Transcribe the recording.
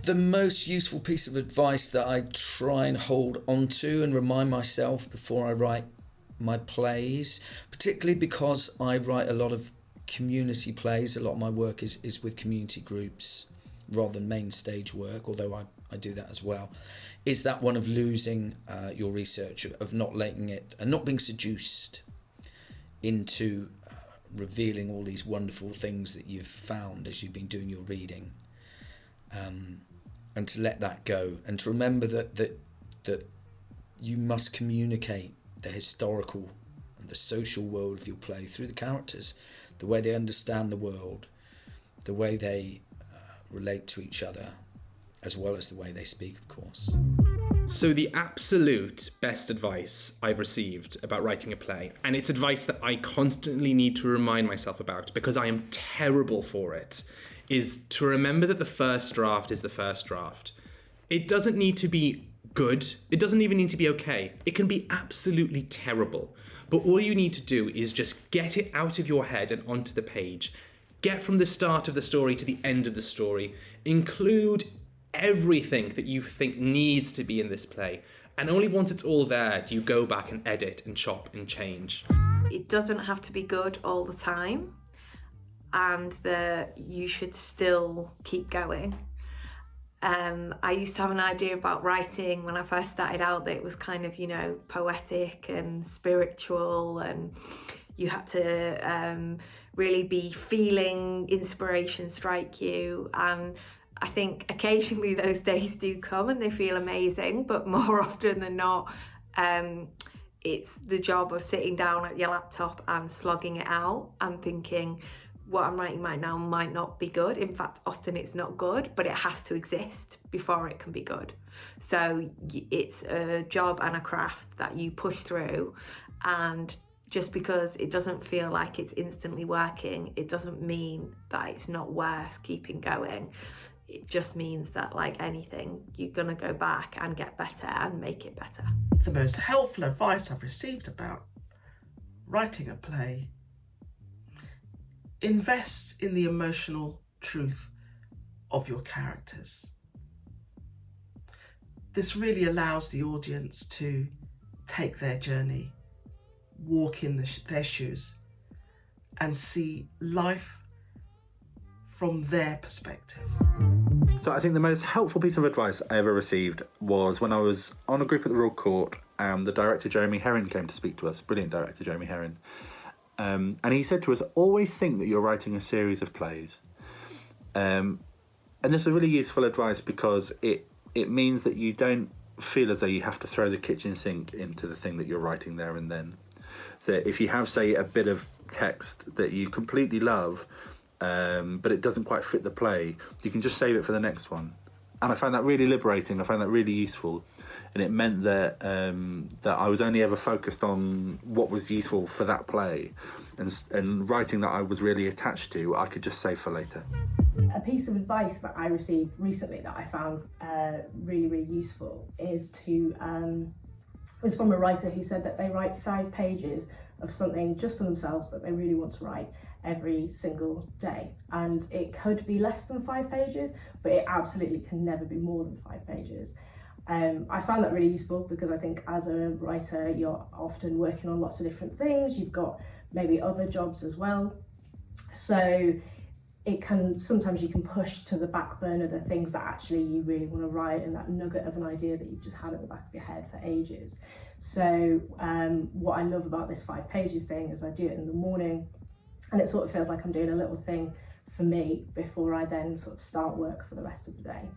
The most useful piece of advice that I try and hold onto and remind myself before I write my plays, particularly because I write a lot of community plays, a lot of my work is with community groups rather than main stage work, although I do that as well, is that one of losing your research, of not letting it, and not being seduced into revealing all these wonderful things that you've found as you've been doing your reading. And to let that go, and to remember that you must communicate the historical and the social world of your play through the characters, the way they understand the world, the way they relate to each other, as well as the way they speak, of course. So the absolute best advice I've received about writing a play, and it's advice that I constantly need to remind myself about because I am terrible for it, is to remember that the first draft is the first draft. It doesn't need to be good. It doesn't even need to be okay. It can be absolutely terrible. But all you need to do is just get it out of your head and onto the page. Get from the start of the story to the end of the story. Include everything that you think needs to be in this play. And only once it's all there do you go back and edit and chop and change. It doesn't have to be good all the time, and that you should still keep going. I used to have an idea about writing when I first started out that it was kind of, poetic and spiritual, and you had to really be feeling inspiration strike you. And I think occasionally those days do come and they feel amazing, but more often than not, it's the job of sitting down at your laptop and slogging it out and thinking, what I'm writing right now might not be good. In fact, often it's not good, but it has to exist before it can be good. So it's a job and a craft that you push through, and just because it doesn't feel like it's instantly working, it doesn't mean that it's not worth keeping going. It just means that, like anything, you're going to go back and get better and make it better. The most helpful advice I've received about writing a play: invest in the emotional truth of your characters. This really allows the audience to take their journey, walk in their shoes, and see life from their perspective. So I think the most helpful piece of advice I ever received was when I was on a group at the Royal Court, and the director Jeremy Herrin came to speak to us. Brilliant director Jeremy Herrin. And he said to us, always think that you're writing a series of plays. And this is really useful advice because it means that you don't feel as though you have to throw the kitchen sink into the thing that you're writing there and then. That if you have, say, a bit of text that you completely love, but it doesn't quite fit the play, you can just save it for the next one. And I found that really liberating. I found that really useful, and it meant that that I was only ever focused on what was useful for that play, and writing that I was really attached to, I could just save for later. A piece of advice that I received recently that I found really, really useful was from a writer who said that they write 5 pages of something just for themselves that they really want to write every single day. And it could be less than 5 pages, but it absolutely can never be more than 5 pages. I found that really useful because I think as a writer, you're often working on lots of different things. You've got maybe other jobs as well. So sometimes you can push to the back burner the things that actually you really want to write, and that nugget of an idea that you've just had at the back of your head for ages. So what I love about this 5 pages thing is I do it in the morning, and it sort of feels like I'm doing a little thing for me before I then sort of start work for the rest of the day.